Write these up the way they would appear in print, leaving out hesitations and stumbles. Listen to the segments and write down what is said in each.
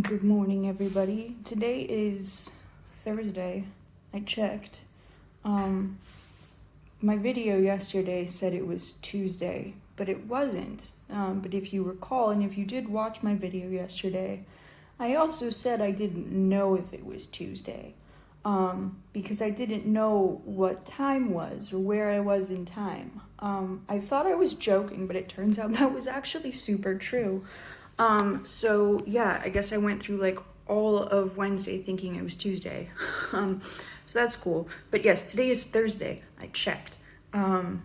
Good morning, everybody. Today is Thursday. I checked. My video yesterday said it was Tuesday, but it wasn't. But if you recall, and if you did watch my video yesterday, I also said I didn't know if it was Tuesday, because I didn't know what time was or where I was in time. I thought I was joking, but it turns out that was actually super true. So yeah, I guess I went through like all of Wednesday thinking it was Tuesday. So that's cool. But yes, today is Thursday. I checked. Yeah,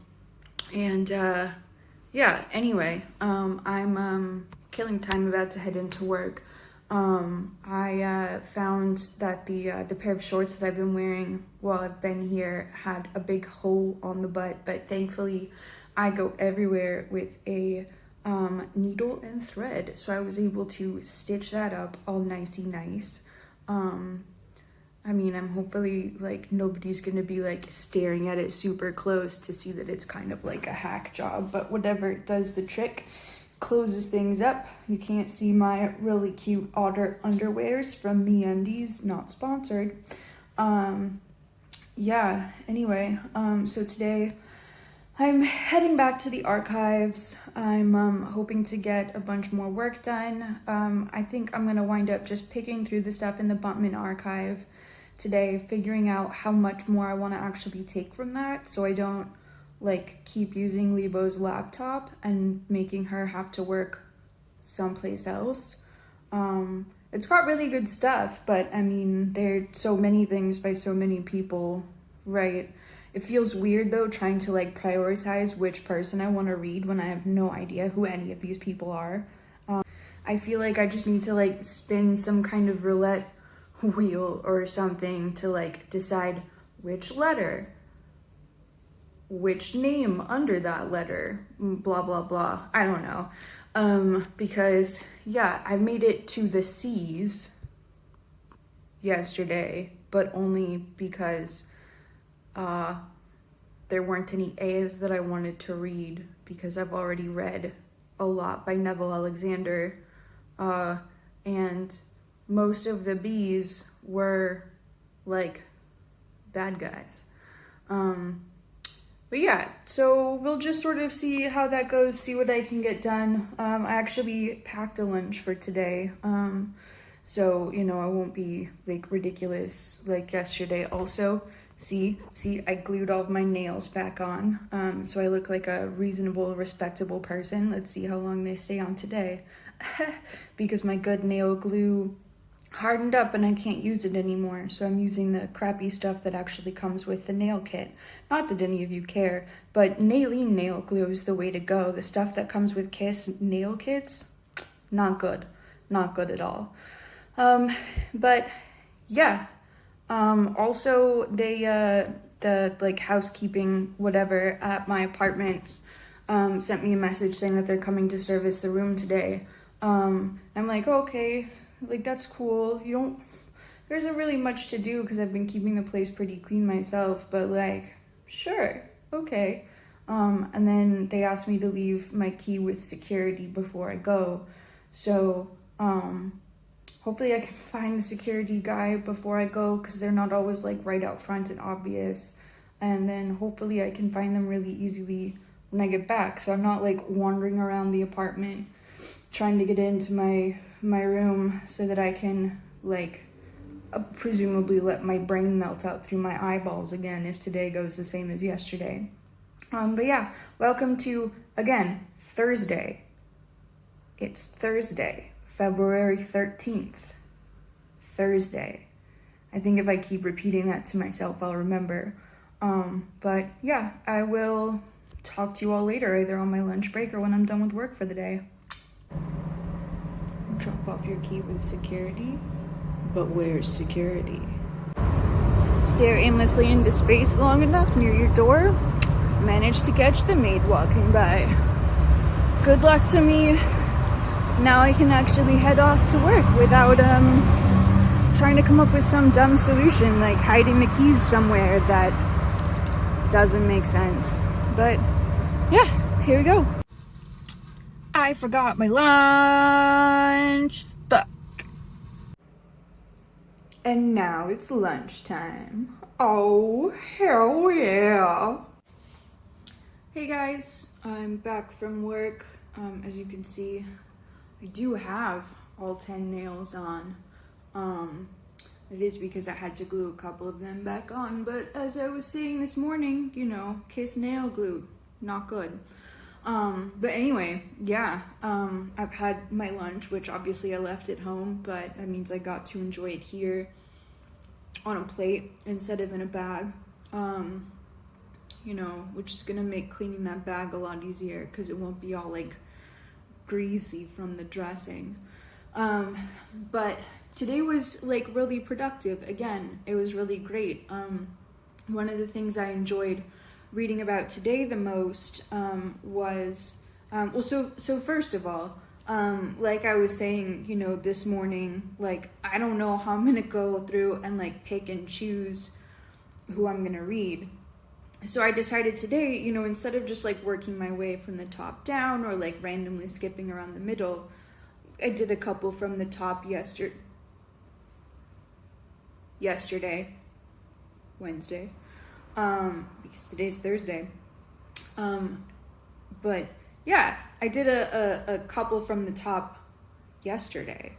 anyway, I'm killing time, about to head into work. I found that the pair of shorts that I've been wearing while I've been here had a big hole on the butt, but thankfully I go everywhere with a needle and thread, so I was able to stitch that up all nicey nice. I mean, I'm hopefully like nobody's gonna be like staring at it super close to see that it's kind of like a hack job, but whatever, it does the trick, closes things up. You can't see my really cute otter underwears from MeUndies, not sponsored. Yeah, anyway, so today I'm heading back to the archives. I'm hoping to get a bunch more work done. I think I'm gonna wind up just picking through the stuff in the Buntman archive today, figuring out how much more I want to actually take from that, so I don't like keep using Lebo's laptop and making her have to work someplace else. It's got really good stuff, but I mean, there are so many things by so many people, right? It feels weird though, trying to like prioritize which person I want to read when I have no idea who any of these people are. I feel like I just need to like spin some kind of roulette wheel or something to like decide which letter, which name under that letter, blah blah blah. I don't know. Because yeah, I made it to the C's yesterday, but only because there weren't any A's that I wanted to read, because I've already read a lot by Neville Alexander, and most of the B's were like bad guys. But yeah, so we'll just sort of see how that goes, see what I can get done. I actually packed a lunch for today, so, you know, I won't be like ridiculous like yesterday. Also, see, I glued all of my nails back on, so I look like a reasonable, respectable person. Let's see how long they stay on today. Because my good nail glue hardened up and I can't use it anymore, so I'm using the crappy stuff that actually comes with the nail kit. Not that any of you care, but Nailene nail glue is the way to go. The stuff that comes with Kiss nail kits, not good at all. But yeah, also they the like housekeeping whatever at my apartments sent me a message saying that they're coming to service the room today. I'm like, okay, like that's cool. There isn't really much to do because I've been keeping the place pretty clean myself, but like, sure, okay. And then they asked me to leave my key with security before I go, so hopefully I can find the security guy before I go, because they're not always like right out front and obvious, and then hopefully I can find them really easily when I get back, so I'm not like wandering around the apartment trying to get into my room so that I can like presumably let my brain melt out through my eyeballs again if today goes the same as yesterday. But yeah, welcome to, again, Thursday. It's Thursday, February 13th. Thursday. I think if I keep repeating that to myself, I'll remember. But yeah, I will talk to you all later, either on my lunch break or when I'm done with work for the day. Drop off your key with security? But where's security? Stare aimlessly into space long enough near your door, manage to catch the maid walking by. Good luck to me. Now I can actually head off to work without trying to come up with some dumb solution like hiding the keys somewhere that doesn't make sense. But yeah, here we go. I forgot my lunch. Fuck. And now it's lunchtime. Oh, hell yeah. Hey guys, I'm back from work. As you can see, I do have all 10 nails on. It is because I had to glue a couple of them back on, but as I was saying this morning, you know, kiss nail glue, not good. But anyway, yeah, I've had my lunch, which obviously I left at home, but that means I got to enjoy it here on a plate instead of in a bag, you know, which is gonna make cleaning that bag a lot easier because it won't be all like greasy from the dressing. But today was like really productive. Again, it was really great. One of the things I enjoyed reading about today the most was so first of all, like I was saying, you know, this morning, like I don't know how I'm gonna go through and like pick and choose who I'm gonna read. So I decided today, you know, instead of just like working my way from the top down or like randomly skipping around the middle, I did a couple from the top yesterday, Wednesday, because today's Thursday. But yeah, I did a couple from the top yesterday.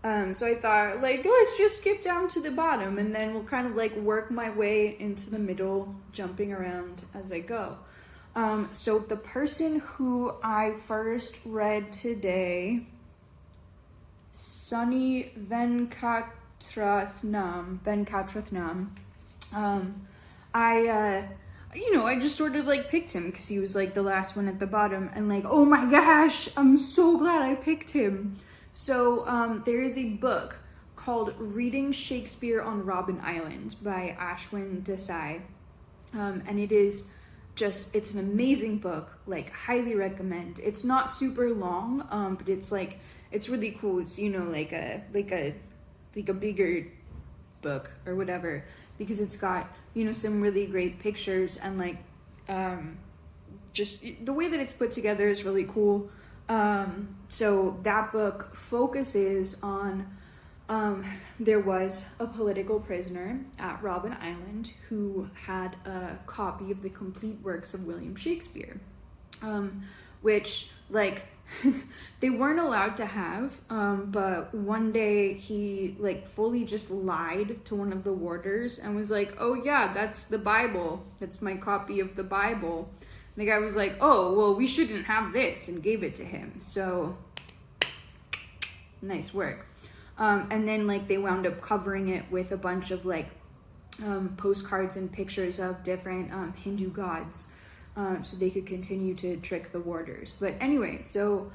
So I thought, like, let's just skip down to the bottom and then we'll kind of like work my way into the middle, jumping around as I go. So the person who I first read today, Sonny Venkatrathnam. I just sort of like picked him because he was like the last one at the bottom, and like, oh my gosh, I'm so glad I picked him. So there is a book called Reading Shakespeare on Robben Island by Ashwin Desai, and it's an amazing book, like highly recommend. It's not super long, but it's really cool. It's, you know, like a bigger book or whatever, because it's got, you know, some really great pictures and like just the way that it's put together is really cool. So that book focuses on there was a political prisoner at Robben Island who had a copy of the complete works of William Shakespeare, which like they weren't allowed to have, but one day he like fully just lied to one of the warders and was like, oh yeah, that's the Bible, that's my copy of the Bible. And the guy was like, oh well, we shouldn't have this, and gave it to him. So nice work. And then like they wound up covering it with a bunch of like postcards and pictures of different Hindu gods, so they could continue to trick the warders. But anyway, so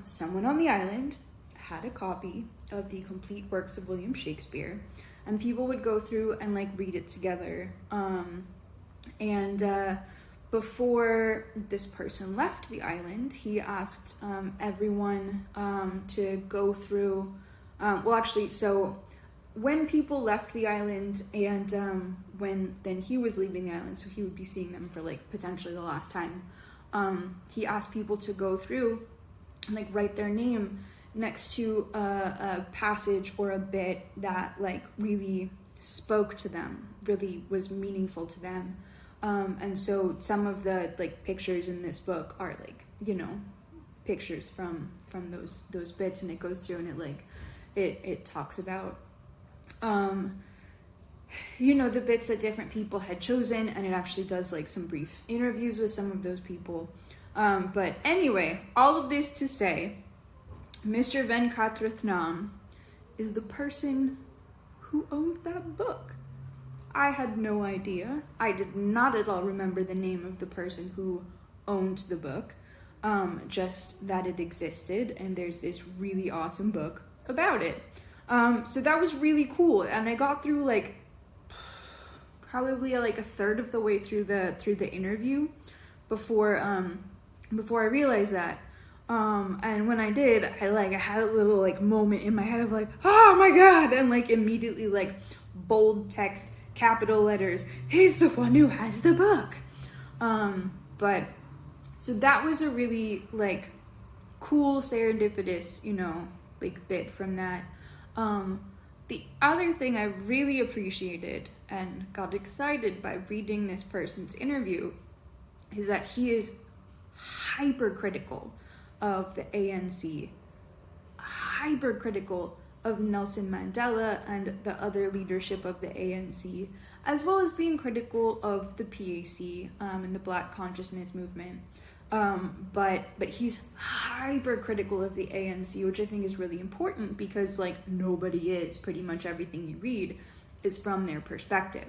someone on the island had a copy of the complete works of William Shakespeare, and people would go through and like read it together. Before this person left the island, he asked everyone to go through. So when people left the island and when then he was leaving the island, so he would be seeing them for like potentially the last time, he asked people to go through and like write their name next to a passage or a bit that like really spoke to them, really was meaningful to them. And so some of the like pictures in this book are like, you know, pictures from those bits, and it goes through and it like it talks about you know, the bits that different people had chosen, and it actually does like some brief interviews with some of those people. But anyway, all of this to say, Mr. Venkatrathnam is the person who owned that book. I had no idea. I did not at all remember the name of the person who owned the book, just that it existed, and there's this really awesome book about it. So that was really cool, and I got through like probably like a third of the way through the interview before I realized that. And when I did, I had a little like moment in my head of like, oh my god, and like immediately like bold text, capital letters, he's the one who has the book. But so that was a really like cool serendipitous, you know, like bit from that. the other thing I really appreciated and got excited by reading this person's interview is that he is hypercritical of the ANC, hypercritical of Nelson Mandela and the other leadership of the ANC, as well as being critical of the PAC and the Black Consciousness Movement. But he's hypercritical of the ANC, which I think is really important because like nobody is. Pretty much everything you read is from their perspective.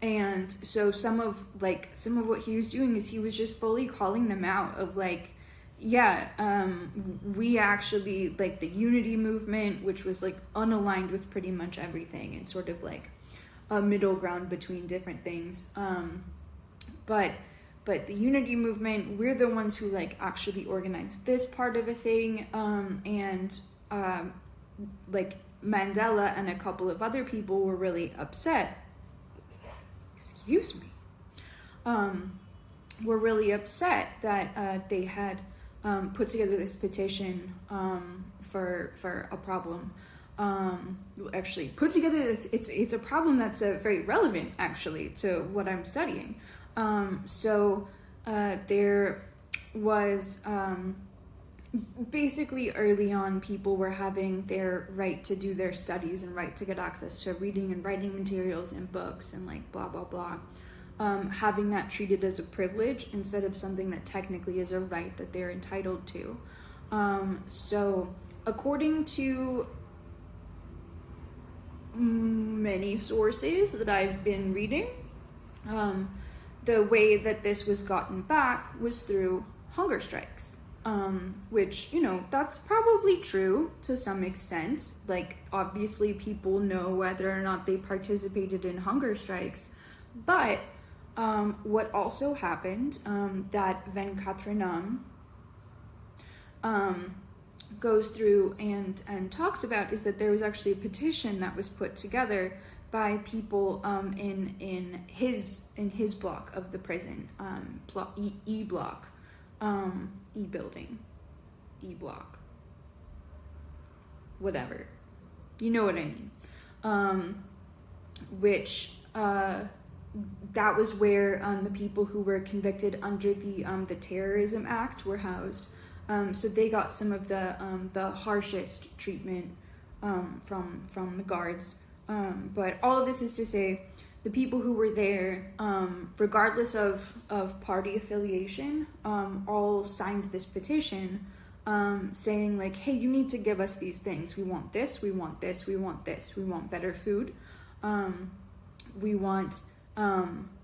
And so some of what he was doing is he was just fully calling them out of like, we actually like the unity movement, which was like unaligned with pretty much everything and sort of like a middle ground between different things. But the unity movement, we're the ones who like actually organized this part of a thing. Like Mandela and a couple of other people were really upset. Excuse me. Were really upset that they had put together this petition for a problem. Actually, put together this, it's a problem that's very relevant actually to what I'm studying. So there was basically early on people were having their right to do their studies and right to get access to reading and writing materials and books and like blah blah blah, having that treated as a privilege instead of something that technically is a right that they're entitled to. So according to many sources that I've been reading, the way that this was gotten back was through hunger strikes, which, you know, that's probably true to some extent. Like, obviously people know whether or not they participated in hunger strikes, but what also happened, that Venkatrathnam goes through and talks about, is that there was actually a petition that was put together by people in his block of the prison, E block, E building, E block, whatever, you know what I mean. Which that was where the people who were convicted under the Terrorism Act were housed. So they got some of the harshest treatment from the guards. But all of this is to say, the people who were there, regardless of party affiliation, all signed this petition saying like, hey, you need to give us these things. We want this, we want this, we want this. We want better food. We want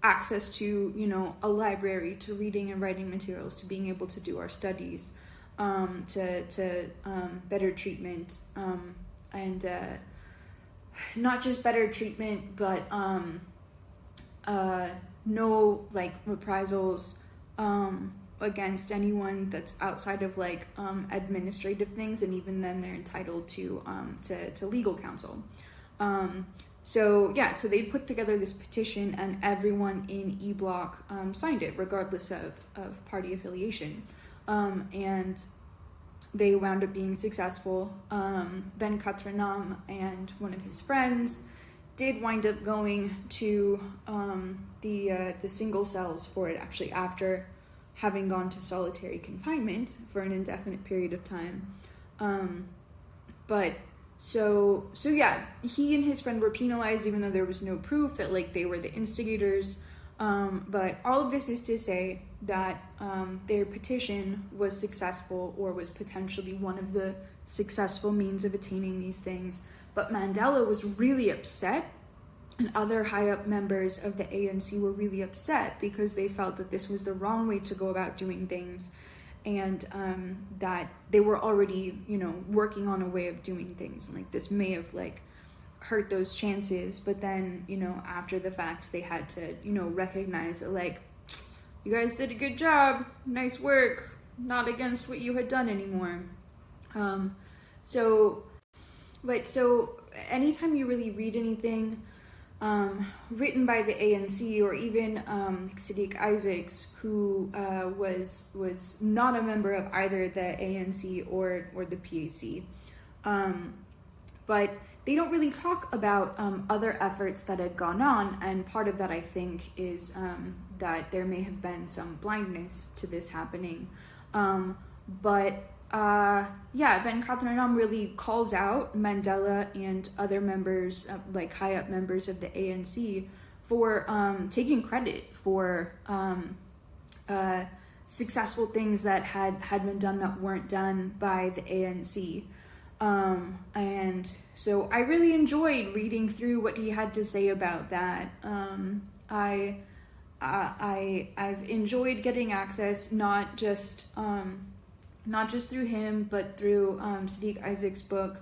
access to, you know, a library, to reading and writing materials, to being able to do our studies, to better treatment, and not just better treatment, but no like reprisals against anyone that's outside of like administrative things, and even then they're entitled to legal counsel. So they put together this petition, and everyone in E Block signed it, regardless of party affiliation, and they wound up being successful. Venkatrathnam and one of his friends did wind up going to the single cells for it, actually, after having gone to solitary confinement for an indefinite period of time. So he and his friend were penalized, even though there was no proof that like they were the instigators. But all of this is to say that their petition was successful, or was potentially one of the successful means of attaining these things. But Mandela was really upset, and other high-up members of the ANC were really upset because they felt that this was the wrong way to go about doing things, and that they were already, you know, working on a way of doing things, and like this may have like hurt those chances. But then, you know, after the fact, they had to, you know, recognize that like, you guys did a good job, nice work, not against what you had done anymore. So anytime you really read anything written by the ANC, or even Sadiq Isaacs, who was not a member of either the ANC or the PAC, but they don't really talk about other efforts that had gone on, and part of that, I think, is that there may have been some blindness to this happening. Venkatrathnam really calls out Mandela and other members, like high-up members of the ANC, for taking credit for successful things that had been done that weren't done by the ANC. And so I really enjoyed reading through what he had to say about that. I've enjoyed getting access, not just through him, but through Sadiq Isaac's book.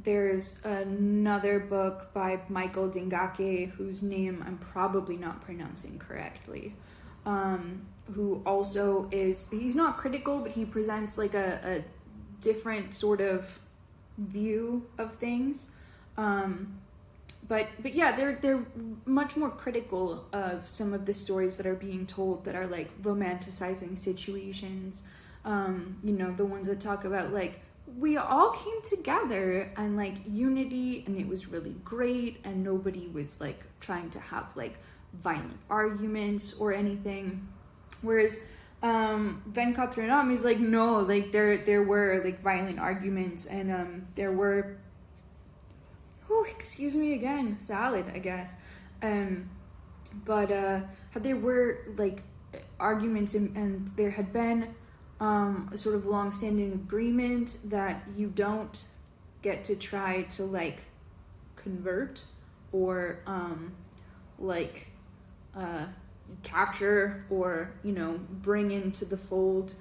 There's another book by Michael Dengeki, whose name I'm probably not pronouncing correctly, who also he's not critical, but he presents like a different sort of view of things. But yeah, they're much more critical of some of the stories that are being told that are like romanticizing situations. The ones that talk about like, we all came together and like unity, and it was really great, and nobody was like trying to have like violent arguments or anything. Whereas Venkatrathnam is like, no, like there were like violent arguments, and there were, excuse me again, salad, I guess. But there were like arguments, and there had been a sort of long-standing agreement that you don't get to try to like convert or capture or bring into the fold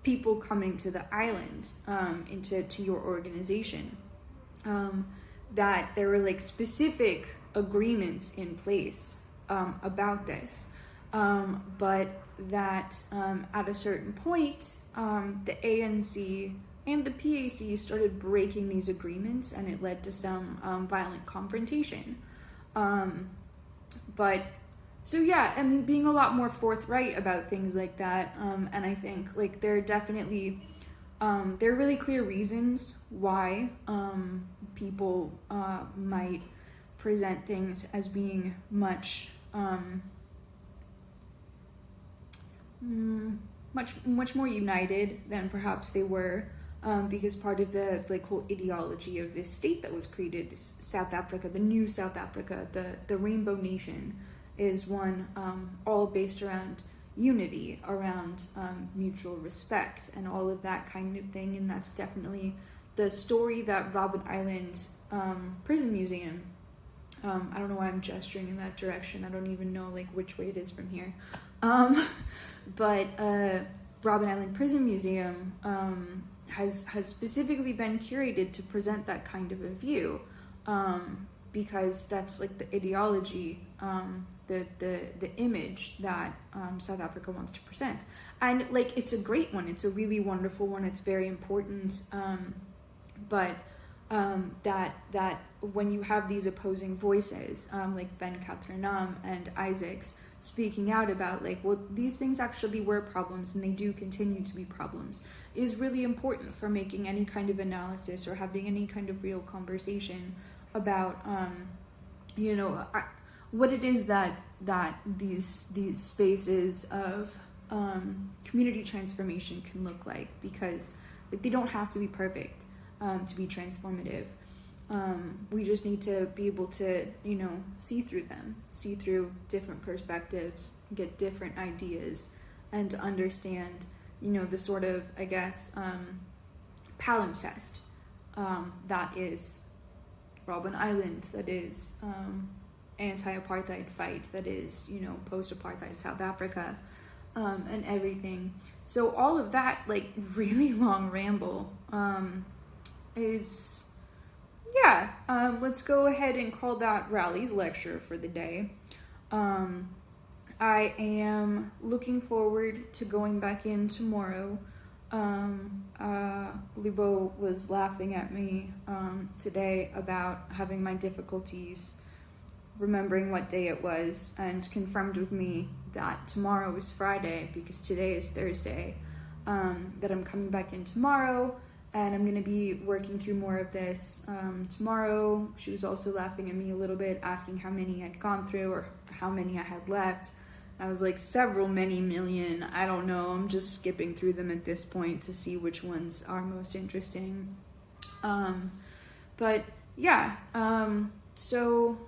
people coming to the island into your organization. That there were like specific agreements in place about this, but that at a certain point the ANC and the PAC started breaking these agreements, and it led to some violent confrontation. But so yeah, I mean, being a lot more forthright about things like that, and I think like there are definitely there are really clear reasons why people might present things as being much more united than perhaps they were, because part of the like whole ideology of this state that was created, South Africa, the new South Africa, the Rainbow Nation, is one all based around unity, around mutual respect, and all of that kind of thing. And that's definitely the story that Robben Island Prison Museum, I don't know why I'm gesturing in that direction, I don't even know like which way it is from here, but Robben Island Prison Museum has specifically been curated to present that kind of a view, because that's like the ideology, the image that South Africa wants to present. And like, it's a great one, it's a really wonderful one, it's very important, but that when you have these opposing voices, like Venkatrathnam and Isaacs, speaking out about like, well, these things actually were problems and they do continue to be problems, is really important for making any kind of analysis or having any kind of real conversation about what it is that these spaces of community transformation can look like, because like, they don't have to be perfect to be transformative. We just need to be able to, see through them, see through different perspectives, get different ideas, and to understand, the sort of, I guess, palimpsest that is Robben Island, that is anti-apartheid fight, that is, post-apartheid South Africa, and everything. So all of that, like, really long ramble is... Yeah, let's go ahead and call that Rally's lecture for the day. I am looking forward to going back in tomorrow. Libo was laughing at me today about having my difficulties remembering what day it was, and confirmed with me that tomorrow is Friday because today is Thursday, that I'm coming back in tomorrow, and I'm gonna be working through more of this tomorrow. She was also laughing at me a little bit, asking how many I'd gone through or how many I had left. I was like, several, many million, I don't know. I'm just skipping through them at this point to see which ones are most interesting. But yeah, so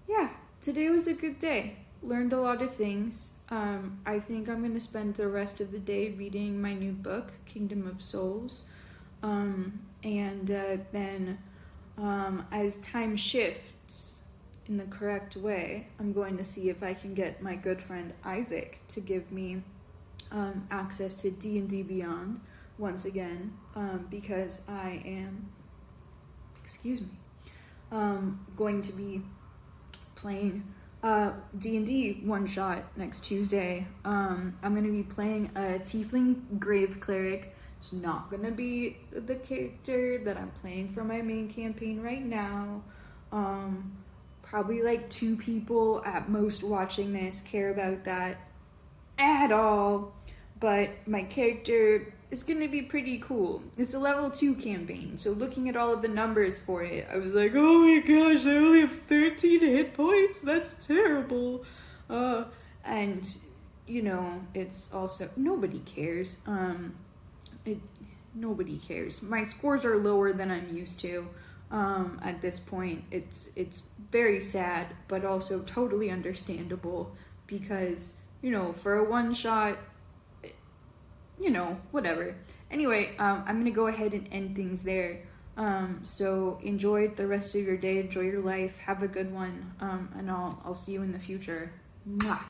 yeah, today was a good day. Learned a lot of things. I think I'm going to spend the rest of the day reading my new book, Kingdom of Souls. And then as time shifts in the correct way, I'm going to see if I can get my good friend Isaac to give me access to D&D Beyond once again, because I am, going to be playing D&D one shot next Tuesday. I'm going to be playing a tiefling grave cleric. It's not going to be the character that I'm playing for my main campaign right now. Probably like 2 people at most watching this care about that at all, but my character is going to be pretty cool. It's a level 2 campaign, so looking at all of the numbers for it, I was like, oh my gosh, I only have 13 hit points? That's terrible. And, you know, it's also, nobody cares. Nobody cares. My scores are lower than I'm used to. At this point, it's very sad, but also totally understandable because, you know, for a one shot, you know, whatever. Anyway, I'm gonna go ahead and end things there. So enjoy the rest of your day, enjoy your life, have a good one, and I'll see you in the future. Mwah.